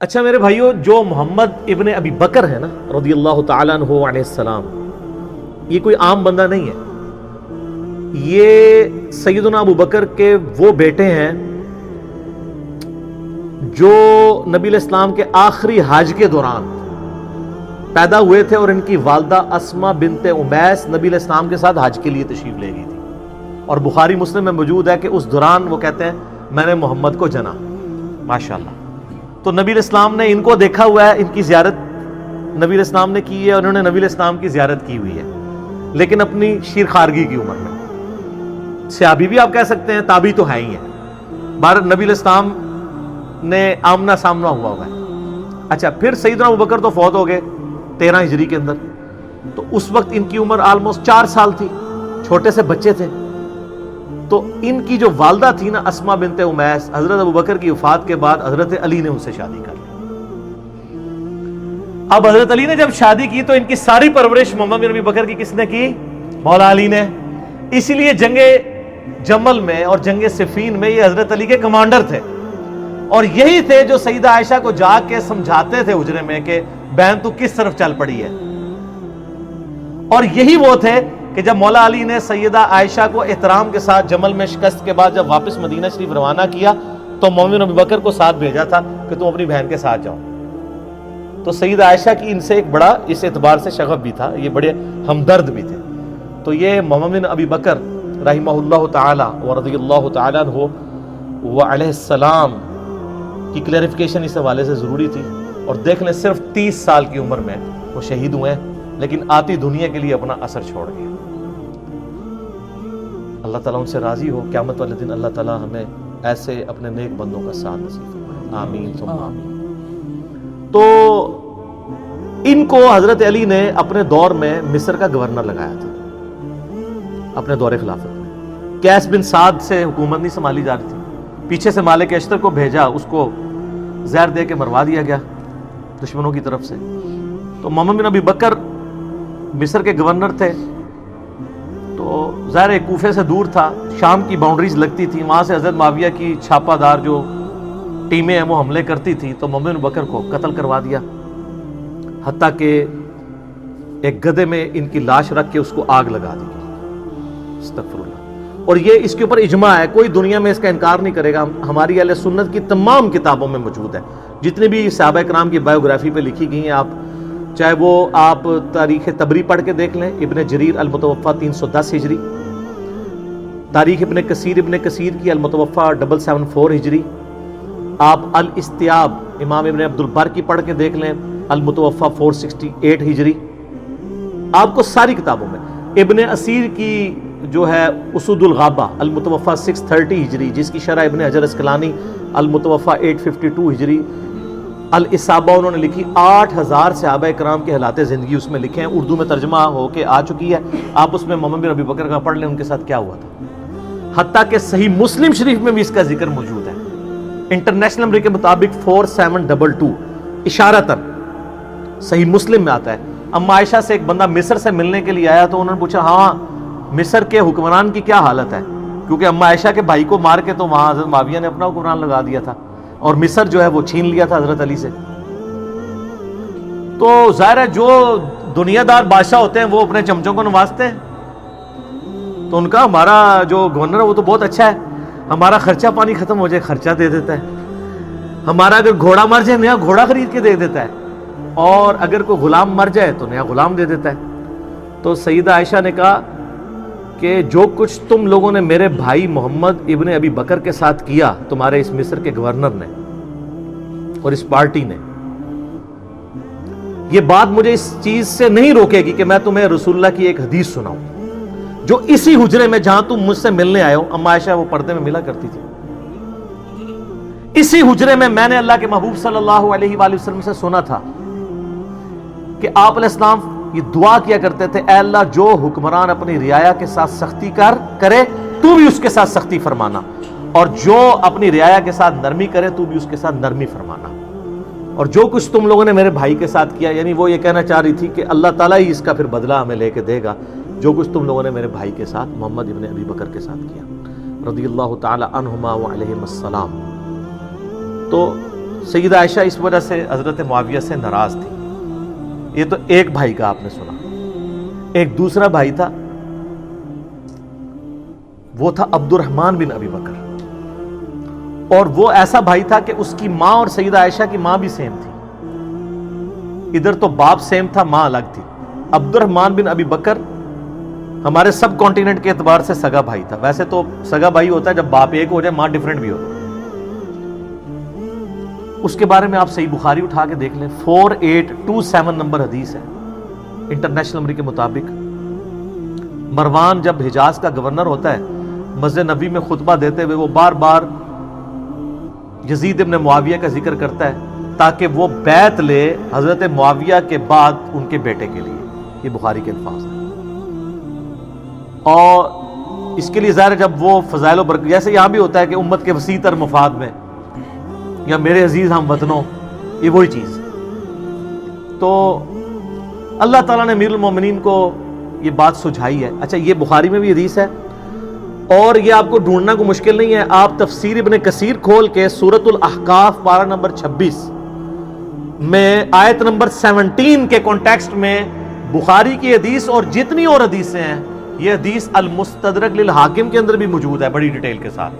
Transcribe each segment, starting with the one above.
اچھا میرے بھائیوں، جو محمد ابن ابی بکر ہے نا رضی اللہ تعالیٰ عنہ علیہ السلام، یہ کوئی عام بندہ نہیں ہے. یہ سیدنا ابو بکر کے وہ بیٹے ہیں جو نبی علیہ السلام کے آخری حج کے دوران پیدا ہوئے تھے، اور ان کی والدہ اسما بنت امیس نبی علیہ السلام کے ساتھ حج کے لیے تشریف لے گئی تھی. اور بخاری مسلم میں موجود ہے کہ اس دوران وہ کہتے ہیں میں نے محمد کو جنا. ماشاءاللہ. تو نبی علیہ السلام نے ان کو دیکھا ہوا ہے، ان کی زیارت نبی علیہ السلام نے کی ہے، اور انہوں نے نبی علیہ السلام کی زیارت کی ہوئی ہے، لیکن اپنی شیر خارگی کی عمر میں. صحابی بھی آپ کہہ سکتے ہیں، تابعی تو ہے ہی ہیں. بھارت نبی علیہ السلام نے آمنا سامنا ہوا ہے. اچھا، پھر سیدنا ابوبکر تو فوت ہو گئے 13 ہجری کے اندر. تو اس وقت ان کی عمر آلموسٹ 4 سال تھی، چھوٹے سے بچے تھے. تو ان کی جو والدہ تھی نا اسما بنت امیس، حضرت ابوبکر کی وفات کے بعد حضرت علی نے ان سے شادی کر لی. اب حضرت علی نے جب شادی کی تو ان کی ساری پرورش محمد بن ابی بکر کی کس نے کی؟ مولا علی نے. اسی لیے جنگ جمل میں اور جنگ صفین میں یہ حضرت علی کے کمانڈر تھے، اور یہی تھے جو سیدہ عائشہ کو جا کے سمجھاتے تھے حجرے میں کہ بہن تو کس طرف چل پڑی ہے. اور یہی وہ تھے کہ جب مولا علی نے سیدہ عائشہ کو احترام کے ساتھ جمل میں شکست کے بعد جب واپس مدینہ شریف روانہ کیا تو محمد بن ابی بکر کو ساتھ بھیجا تھا کہ تم اپنی بہن کے ساتھ جاؤ. تو سیدہ عائشہ کی ان سے ایک بڑا اس اعتبار سے شغف بھی تھا، یہ بڑے ہمدرد بھی تھے. تو یہ محمد بن ابی بکر رحمہ اللہ تعالی و رضی اللہ تعالی عنہ و علیہ السلام کی کلیریفیکیشن اس حوالے سے ضروری تھی. اور دیکھ لیں صرف 30 سال کی عمر میں وہ شہید ہوئے ہیں، لیکن آتی دنیا کے لیے اپنا اثر چھوڑ گئے. اللہ تعالیٰ ان سے راضی ہو. قیامت والے دن اللہ تعالیٰ ہمیں ایسے اپنے نیک بندوں کا ساتھ نصیب فرمائے. آمین ثم آمین. تو ان کو حضرت علی نے اپنے دور میں مصر کا گورنر لگایا تھا اپنے دور خلافت میں. قیس بن سعد سے حکومت نہیں سنبھالی جا رہی تھی، پیچھے سے مالک اشتر کو بھیجا، اس کو زہر دے کے مروا دیا گیا دشمنوں کی طرف سے. تو محمد بن ابی بکر مصر کے گورنر تھے، تو ظاہر کوفے سے دور تھا، شام کی باؤنڈریز لگتی تھی، وہاں سے حضرت معاویہ کی چھاپہ دار جو ٹیمیں ہیں وہ حملے کرتی تھی. تو محمد بن بکر کو قتل کروا دیا، حتیٰ کہ ایک گدھے میں ان کی لاش رکھ کے اس کو آگ لگا دی. استغفر اللہ. اور یہ اس کے اوپر اجماع ہے، کوئی دنیا میں اس کا انکار نہیں کرے گا. ہماری اہل سنت کی تمام کتابوں میں موجود ہے، جتنی بھی صحابہ کرام کی بایوگرافی پہ لکھی گئی ہیں. چاہے وہ آپ تاریخ تبری پڑھ کے دیکھ لیں، ابن جریر المتوفا 310 ہجری، تاریخ ابن کثیر کی المتوفا 774 ہجری، آپ الاستیاب امام ابن عبد البر کی پڑھ کے دیکھ لیں المتوفا 468 ہجری. آپ کو ساری کتابوں میں ابن اسیر کی جو ہے اسود الغابہ المتوفا 630 ہجری، جس کی شرح ابن حجر اسقلانی المتوفا 852 ہجری، الاصابہ انہوں نے لکھی. 8000 صحابہ کرام کے حالات زندگی اس میں لکھے ہیں، اردو میں ترجمہ ہو کے آ چکی ہے. آپ اس میں محمد بن ابی بکر کا پڑھ لیں ان کے ساتھ کیا ہوا تھا. حتیٰ کہ صحیح مسلم شریف میں بھی اس کا ذکر موجود ہے. انٹرنیشنل نمبر کے مطابق 4722 اشارتاً صحیح مسلم میں آتا ہے. اما عائشہ سے ایک بندہ مصر سے ملنے کے لیے آیا تو انہوں نے پوچھا ہاں مصر کے حکمران کی کیا حالت ہے، کیونکہ اما عائشہ کے بھائی کو مار کے تو وہاں حضرت معاویہ نے اپنا حکمران لگا دیا تھا، اور مصر جو ہے وہ چھین لیا تھا حضرت علی سے. تو ظاہر ہے جو دنیا دار بادشاہ ہوتے ہیں وہ اپنے چمچوں کو نوازتے ہیں. تو ان کا ہمارا جو گورنر ہے وہ تو بہت اچھا ہے، ہمارا خرچہ پانی ختم ہو جائے خرچہ دے دیتا ہے، ہمارا اگر گھوڑا مر جائے نیا گھوڑا خرید کے دے دیتا ہے، اور اگر کوئی غلام مر جائے تو نیا غلام دے دیتا ہے. تو سیدہ عائشہ نے کہا کہ جو کچھ تم لوگوں نے میرے بھائی محمد ابن ابی بکر کے ساتھ کیا، تمہارے اس مصر کے گورنر نے اور اس پارٹی نے، یہ بات مجھے اس چیز سے نہیں روکے گی کہ میں تمہیں رسول اللہ کی ایک حدیث سناؤں جو اسی حجرے میں جہاں تم مجھ سے ملنے آئے ہو. اما عائشہ وہ پردے میں ملا کرتی تھی. اسی حجرے میں نے اللہ کے محبوب صلی اللہ علیہ وآلہ وسلم سے سنا تھا کہ آپ علیہ السلام یہ دعا کیا کرتے تھے، اے اللہ جو حکمران اپنی رعایا کے ساتھ سختی کرے تو بھی اس کے ساتھ سختی فرمانا، اور جو اپنی رعایا کے ساتھ نرمی کرے تو بھی اس کے ساتھ نرمی فرمانا. اور جو کچھ تم لوگوں نے میرے بھائی کے ساتھ کیا، یعنی وہ یہ کہنا چاہ رہی تھی کہ اللہ تعالیٰ ہی اس کا پھر بدلہ ہمیں لے کے دے گا، جو کچھ تم لوگوں نے میرے بھائی کے ساتھ محمد ابن ابی بکر کے ساتھ کیا رضی اللہ تعالی عنہما وعلیہم السلام. تو سیدہ عائشہ اس وجہ سے حضرت معاویہ سے ناراض تھی. یہ تو ایک بھائی کا آپ نے سنا. ایک دوسرا بھائی تھا, وہ تھا عبد الرحمن بن ابی بکر, اور وہ ایسا بھائی تھا کہ اس کی ماں اور سیدہ عائشہ کی ماں بھی سیم تھی. ادھر تو باپ سیم تھا, ماں الگ تھی. عبد الرحمن بن ابی بکر ہمارے سب کانٹیننٹ کے اعتبار سے سگا بھائی تھا. ویسے تو سگا بھائی ہوتا ہے جب باپ ایک ہو جائے, ماں ڈیفرنٹ بھی ہو. اس کے بارے میں آپ صحیح بخاری اٹھا کے دیکھ لیں, 4827 نمبر حدیث ہے انٹرنیشنل نمبر کے مطابق. مروان جب حجاز کا گورنر ہوتا ہے, مسجد نبوی میں خطبہ دیتے ہوئے وہ بار بار یزید ابن معاویہ کا ذکر کرتا ہے تاکہ وہ بیعت لے حضرت معاویہ کے بعد ان کے بیٹے کے لیے. یہ بخاری کے الفاظ ہیں. اور اس کے لیے ظاہر جب وہ فضائل و برکت, جیسے یہاں بھی ہوتا ہے کہ امت کے وسیع تر مفاد میں, یا میرے عزیز ہم وطنوں, یہ وہی چیز. تو اللہ تعالیٰ نے امیر المومنین کو یہ بات سجھائی ہے. اچھا, یہ بخاری میں بھی حدیث ہے, اور یہ آپ کو ڈھونڈنا کو مشکل نہیں ہے. آپ تفسیر ابن کثیر کھول کے سورۃ الاحقاف پارہ نمبر 26 میں آیت نمبر 17 کے کانٹیکسٹ میں بخاری کی حدیث اور جتنی اور حدیثیں ہیں, یہ حدیث المستدرک للحاکم کے اندر بھی موجود ہے بڑی ڈیٹیل کے ساتھ,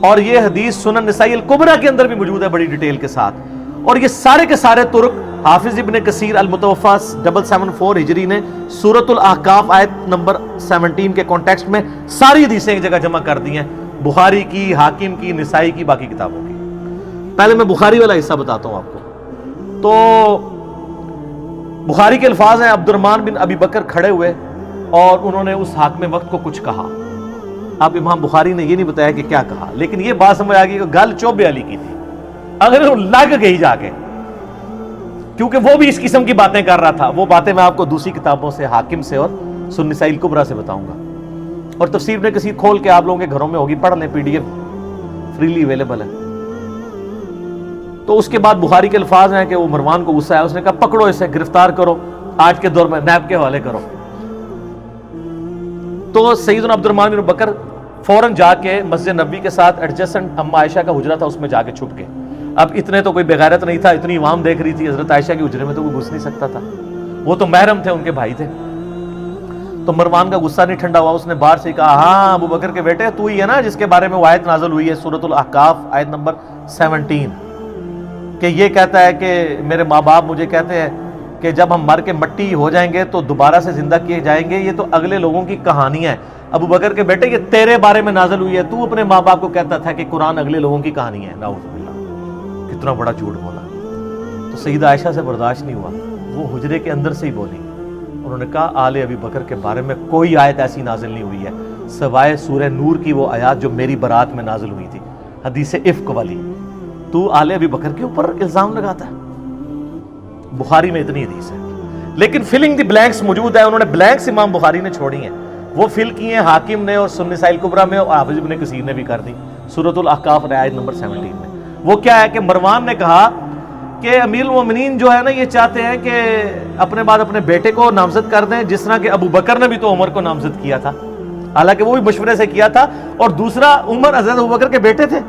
اور یہ حدیث سنن نسائی الکبریٰ کے اندر بھی موجود ہے بڑی ڈیٹیل کے ساتھ. اور یہ سارے کے سارے طرق حافظ ابن کثیر المتوفیٰ 774 ہجری نے سورۃ الاحقاف آیت نمبر 17 کے کانٹیکسٹ میں ساری حدیثیں ایک جگہ جمع کر دی ہیں, بخاری کی, حاکم کی, نسائی کی, باقی کتابوں کی. پہلے میں بخاری والا حصہ بتاتا ہوں آپ کو. تو بخاری کے الفاظ ہیں, عبد الرحمن بن ابی بکر کھڑے ہوئے اور انہوں نے اس حاکم وقت کو کچھ کہا. اب امام بخاری نے یہ نہیں بتایا کہ کیا کہا, لیکن یہ بات سمجھ آ گئی کہ گل چوبے علی کی تھی, اگر وہ لگ گئی جا کے, کیونکہ وہ بھی اس قسم کی باتیں کر رہا تھا. وہ باتیں میں آپ کو دوسری کتابوں سے, حاکم سے اور سنن نسائی الکبریٰ سے بتاؤں گا, اور تفسیر ابن کثیر کھول کے آپ لوگوں کے گھروں میں ہوگی, پڑھ لیں, PDF فریلی اویلیبل ہے. تو اس کے بعد بخاری کے الفاظ ہیں کہ وہ مروان کو غصہ آیا, اس نے کہا پکڑو اسے, گرفتار کرو, آج کے دور میں نیب کے حوالے کرو. تو سیدنا عبد الرحمن بن بکر فوراً جا کے مسجد نبوی کے ساتھ ایڈجسٹنٹ اما عائشہ کا حجرہ تھا, اس میں جا کے چھپ گئے. اب اتنے تو کوئی بغیرت نہیں تھا, اتنی عوام دیکھ رہی تھی, حضرت عائشہ کے حجرے میں تو کوئی گھس نہیں سکتا تھا, وہ تو محرم تھے, ان کے بھائی تھے. تو مروان کا غصہ نہیں ٹھنڈا ہوا, اس نے باہر سے کہا, ہاں ابو بکر کے بیٹے, تو ہی ہے نا جس کے بارے میں وہ آیت نازل ہوئی ہے سورۃ الاحقاف آیت نمبر 17, کہ یہ کہتا ہے کہ میرے ماں باپ مجھے کہتے ہیں کہ جب ہم مر کے مٹی ہو جائیں گے تو دوبارہ سے زندہ کیے جائیں گے, یہ تو اگلے لوگوں کی کہانی ہے. ابو بکر کے بیٹے, یہ تیرے بارے میں نازل ہوئی ہے, تو اپنے ماں باپ کو کہتا تھا کہ قرآن اگلے لوگوں کی کہانی ہے. نعوذ باللہ, کتنا بڑا جھوٹ بولا. تو سیدہ عائشہ سے برداشت نہیں ہوا, وہ حجرے کے اندر سے ہی بولی. انہوں نے کہا آل ابی بکر کے بارے میں کوئی آیت ایسی نازل نہیں ہوئی ہے سوائے سورہ نور کی وہ آیات جو میری برات میں نازل ہوئی تھی, حدیث افک والی. تو آل ابی بکر کے اوپر الزام لگاتا ہے. بخاری میں اتنی حدیث ہے, لیکن فلنگ دی بلینکس موجود ہے. انہوں نے بلینکس امام بخاری نے چھوڑی ہیں, وہ فل کی ہیں حاکم نے اور سنن نسائی الکبریٰ میں, اور حافظ ابن کثیر نے بھی کر دی سورۃ الاحقاف آیت نمبر 17 میں. وہ کیا ہے کہ مروان نے کہا کہ امیر المومنین جو ہے نا, یہ چاہتے ہیں کہ اپنے بعد اپنے بیٹے کو نامزد کر دیں, جس طرح کہ ابو بکر نے بھی تو عمر کو نامزد کیا تھا, حالانکہ وہ بھی مشورے سے کیا تھا, اور دوسرا عمر حضرت ابو بکر کے بیٹے تھے.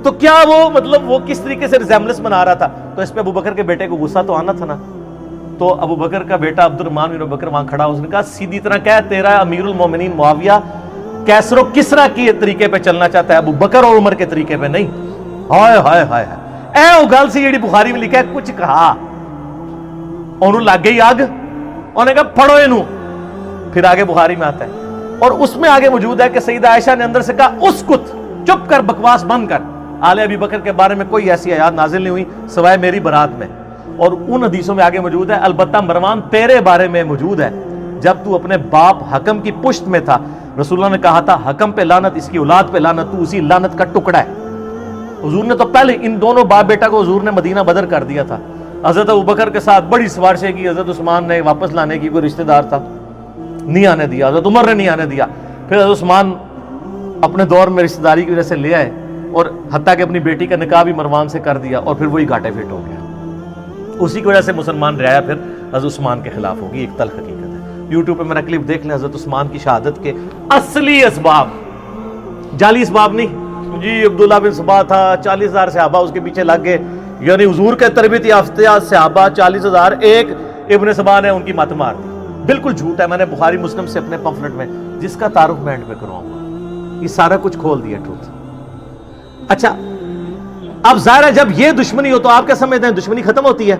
تو کیا وہ مطلب وہ کس طریقے سے ریزیمبلنس بنا رہا تھا, تو اس پہ ابو بکر کے بیٹے کو غصہ تو آنا تھا نا. تو ابو بکر کا بیٹا عبد الرحمن بن بکر وہاں کھڑا, اس نے کہا سیدھی طرح کہہ, تیرا امیر المومنین معاویہ کیسر و کسرا کے طریقے پہ چلنا چاہتا ہے, ابو بکر اور عمر کے طریقے پہ نہیں. ہائے ہائے ہائے, اے وہ گل سی جیڑی بخاری میں لکھا ہے, کچھ کہا انہوں لگ گئی آگ, انہوں نے کہا پڑھو انہوں. پھر آگے بخاری میں آتا ہے, اور اس میں آگے موجود ہے کہ سیدہ عائشہ نے اندر سے کہا اسکت, چپ کر, بکواس بند کر, آل ابی بکر کے بارے میں کوئی ایسی آیات نازل نہیں ہوئی سوائے میری برات میں. اور ان حدیثوں میں آگے موجود ہے, البتہ مروان تیرے بارے میں موجود ہے, جب تو اپنے باپ حکم کی پشت میں تھا, رسول اللہ نے کہا تھا حکم پہ لعنت, اس کی اولاد پہ لعنت, تو اسی لعنت کا ٹکڑا ہے. حضور نے تو پہلے ان دونوں باپ بیٹا کو حضور نے مدینہ بدر کر دیا تھا. حضرت ابو بکر کے ساتھ بڑی سفارشیں کی, حضرت عثمان نے واپس لانے کی, کوئی رشتہ دار تھا نہیں آنے دیا, حضرت عمر نے نہیں آنے دیا, پھر حضرت عثمان اپنے دور میں رشتہ داری کی وجہ سے لے آئے, اور حتیٰ کہ اپنی بیٹی کا نکاح بھی مروان سے کر دیا, اور پھر وہی گھاٹے فٹ ہو گیا. اسی کی وجہ سے مسلمان رعایا پھر حضرت عثمان کے خلاف ہوگی. ایک تلخ حقیقت ہے, یوٹیوب پہ میرا کلپ دیکھ لیں, حضرت عثمان کی شہادت کے اصلی اسباب, جعلی اسباب نہیں, جی عبداللہ بن سبا تھا، 40,000 صحابہ اس کے پیچھے لگ گئے، یعنی حضور کے تربیت یافتہ صحابہ 40,000، ایک ابن سبا نے ان کی مت مار دی. بالکل جھوٹ ہے، میں نے بخاری مسلم سے اپنے پمفلٹ میں، جس کا تعارف میں اینڈ پہ کرواؤں گا، یہ سارا کچھ کھول دیا ٹروتھ. اچھا اب ظاہر ہے جب یہ دشمنی ہو تو آپ کیا سمجھتے ہیں دشمنی ختم ہوتی ہے؟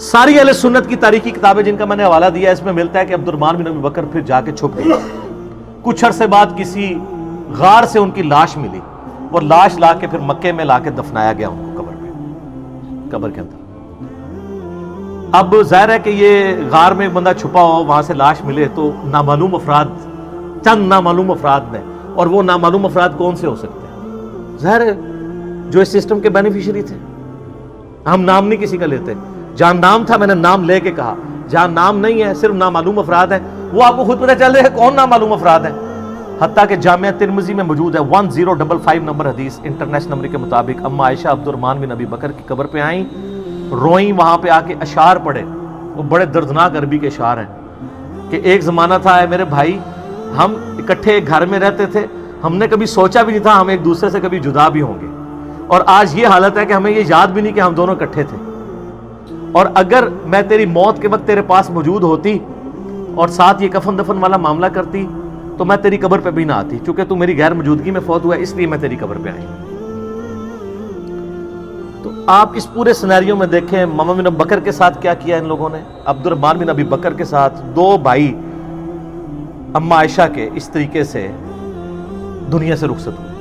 ساری اہل سنت کی تاریخی کتابیں جن کا میں نے حوالہ دیا ہے، اس میں ملتا ہے کہ عبد الرحمن بن ابی بکر پھر جا کے چھپ گئے. کچھ عرصے بعد کسی غار سے ان کی لاش ملی، اور لاش لا کے پھر مکے میں لا کے دفنایا گیا ان کو قبر کے اندر. اب ظاہر ہے کہ یہ غار میں ایک بندہ چھپا ہو، وہاں سے لاش ملے تو نامعلوم افراد، چند نامعلوم افراد نے، اور وہ نامعلوم افراد کون سے ہو سکتے ہیں؟ ظاہر ہے جو اس سسٹم کے بینیفیشری تھے. ہم نام نہیں کسی کا لیتے، جہاں نام تھا میں نے نام لے کے کہا، جہاں نام نہیں ہے صرف نامعلوم افراد ہیں، وہ آپ کو خود پتہ چل رہا ہے کون نامعلوم افراد ہیں. حتیٰ کہ جامعہ ترمذی میں موجود ہے 1055 نمبر حدیث انٹرنیشنل نمبر کے مطابق، اما عائشہ عبد الرحمن بن ابی بکر کی قبر پہ آئیں، روئیں، وہاں پہ آ کے اشعار پڑھے. وہ بڑے دردناک عربی کے اشعار ہیں کہ ایک زمانہ تھا اے میرے بھائی، ہم اکٹھے گھر میں رہتے تھے، ہم نے کبھی سوچا بھی نہیں تھا ہم ایک دوسرے سے کبھی جدا بھی ہوں گے، اور آج یہ حالت ہے کہ ہمیں یہ یاد بھی نہیں کہ ہم دونوں اکٹھے تھے. اور اگر میں تیری موت کے وقت تیرے پاس موجود ہوتی اور ساتھ یہ کفن دفن والا معاملہ کرتی تو میں تیری قبر پہ بھی نہ آتی، چونکہ تو میری غیر موجودگی میں فوت ہوا ہے، اس لیے میں تیری قبر پہ آئی. تو آپ اس پورے سینیریو میں دیکھیں محمد بن ابی بکر کے ساتھ کیا کیا ان لوگوں نے. عبد الرحمن بن ابی بکر کے ساتھ دو بھائی اما عائشہ کے اس طریقے سے دنیا سے رخصت ہوئے.